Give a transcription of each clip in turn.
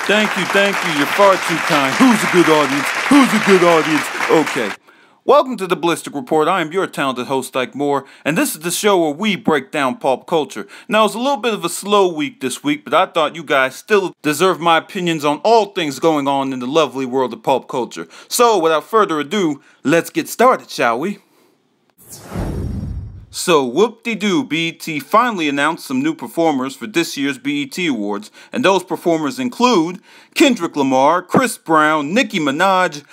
Thank you. You're far too kind. Who's a good audience? Who's a good audience? Okay. Welcome to the Ballistic Report. I am your talented host, Ike Moore, and this is the show where we break down pop culture. Now, it's a little bit of a slow week this week, but I thought you guys still deserve my opinions on all things going on in the lovely world of pop culture. So, without further ado, let's get started, shall we? So, whoop-de-doo, BET finally announced some new performers for this year's BET Awards, and those performers include Kendrick Lamar, Chris Brown, Nicki Minaj,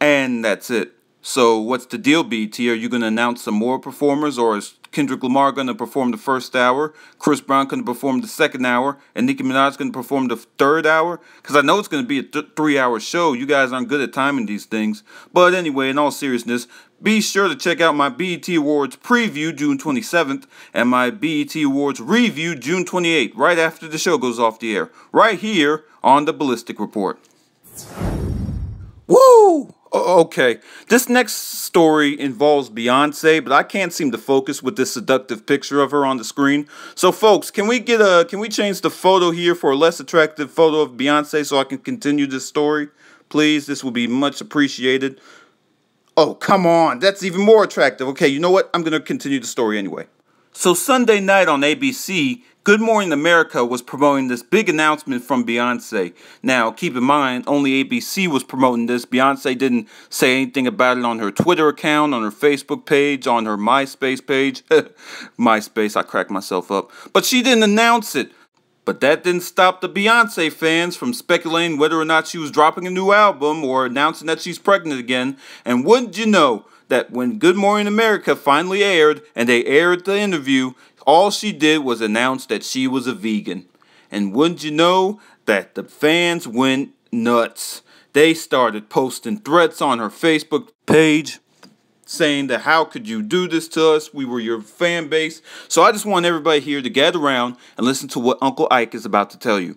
and that's it. So, what's the deal, BET? Are you going to announce some more performers, or is Kendrick Lamar going to perform the first hour, Chris Brown going to perform the second hour, and Nicki Minaj going to perform the third hour? Because I know it's going to be a 3-hour show. You guys aren't good at timing these things. But anyway, in all seriousness, be sure to check out my BET Awards preview June 27th and my BET Awards review June 28th, right after the show goes off the air, right here on the Ballistic Report. Woo! Okay, this next story involves Beyonce, but I can't seem to focus with this seductive picture of her on the screen. So, folks, can we change the photo here for a less attractive photo of Beyonce so I can continue this story? Please, this will be much appreciated. Oh, come on, that's even more attractive. Okay, you know what? I'm going to continue the story anyway. So Sunday night on ABC, Good Morning America was promoting this big announcement from Beyonce. Now, keep in mind, only ABC was promoting this. Beyonce didn't say anything about it on her Twitter account, on her Facebook page, on her MySpace page. MySpace, I cracked myself up. But she didn't announce it. But that didn't stop the Beyonce fans from speculating whether or not she was dropping a new album or announcing that she's pregnant again. And wouldn't you know that when Good Morning America finally aired, and they aired the interview, all she did was announce that she was a vegan. And wouldn't you know that the fans went nuts. They started posting threats on her Facebook page saying that how could you do this to us? We were your fan base. So I just want everybody here to gather around and listen to what Uncle Ike is about to tell you.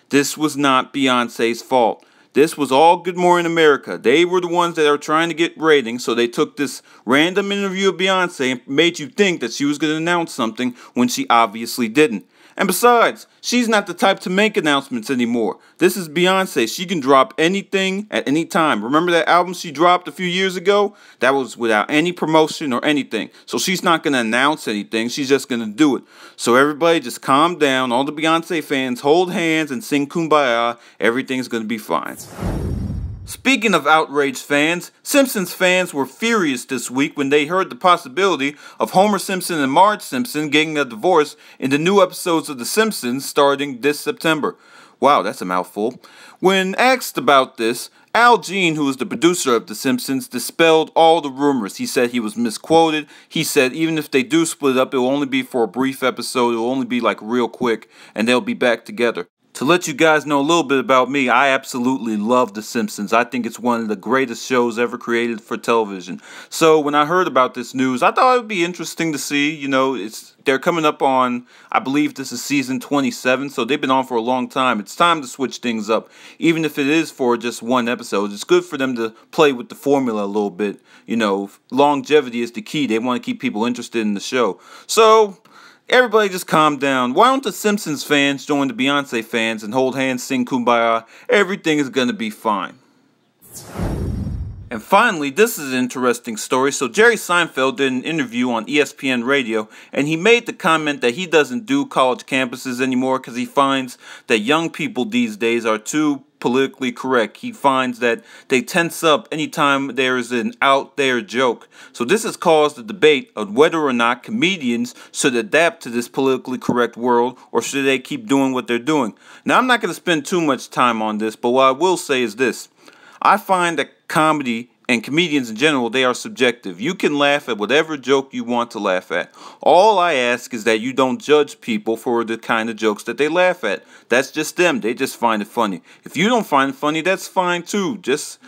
This was not Beyonce's fault. This was all Good Morning America. They were the ones that are trying to get ratings, so they took this random interview of Beyonce and made you think that she was going to announce something when she obviously didn't. And besides, she's not the type to make announcements anymore. This is Beyonce. She can drop anything at any time. Remember that album she dropped a few years ago? That was without any promotion or anything. So she's not going to announce anything. She's just going to do it. So everybody just calm down. All the Beyonce fans hold hands and sing Kumbaya. Everything's going to be fine. Speaking of outraged fans, Simpsons fans were furious this week when they heard the possibility of Homer Simpson and Marge Simpson getting a divorce in the new episodes of The Simpsons starting this September. Wow, that's a mouthful. When asked about this, Al Jean, who is the producer of The Simpsons, dispelled all the rumors. He said he was misquoted. He said even if they do split up, it will only be for a brief episode. It will only be like real quick, and they'll be back together. To let you guys know a little bit about me, I absolutely love The Simpsons. I think it's one of the greatest shows ever created for television. So when I heard about this news, I thought it would be interesting to see. You know, they're coming up on, I believe this is season 27, so they've been on for a long time. It's time to switch things up, even if it is for just one episode. It's good for them to play with the formula a little bit. You know, longevity is the key. They want to keep people interested in the show. So everybody just calm down. Why don't the Simpsons fans join the Beyonce fans and hold hands, sing Kumbaya? Everything is going to be fine. And finally, this is an interesting story. So Jerry Seinfeld did an interview on ESPN Radio, and he made the comment that he doesn't do college campuses anymore because he finds that young people these days are too politically correct. He finds that they tense up anytime there is an out there joke. So this has caused a debate of whether or not comedians should adapt to this politically correct world or should they keep doing what they're doing. Now, I'm not going to spend too much time on this, but what I will say is this. I find that comedy and comedians in general, they are subjective. You can laugh at whatever joke you want to laugh at. All I ask is that you don't judge people for the kind of jokes that they laugh at. That's just them. They just find it funny. If you don't find it funny, that's fine too. Just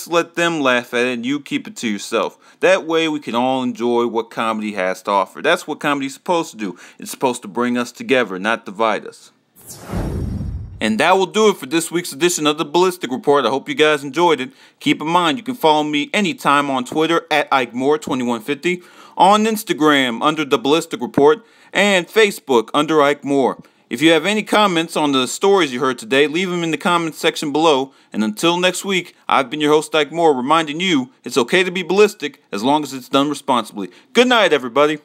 let them laugh at it and you keep it to yourself. That way we can all enjoy what comedy has to offer. That's what comedy's supposed to do. It's supposed to bring us together, not divide us. And that will do it for this week's edition of the Ballistic Report. I hope you guys enjoyed it. Keep in mind, you can follow me anytime on Twitter at IkeMoore2150, on Instagram under the Ballistic Report, and Facebook under Ike Moore. If you have any comments on the stories you heard today, leave them in the comments section below. And until next week, I've been your host, Ike Moore, reminding you it's okay to be ballistic as long as it's done responsibly. Good night, everybody.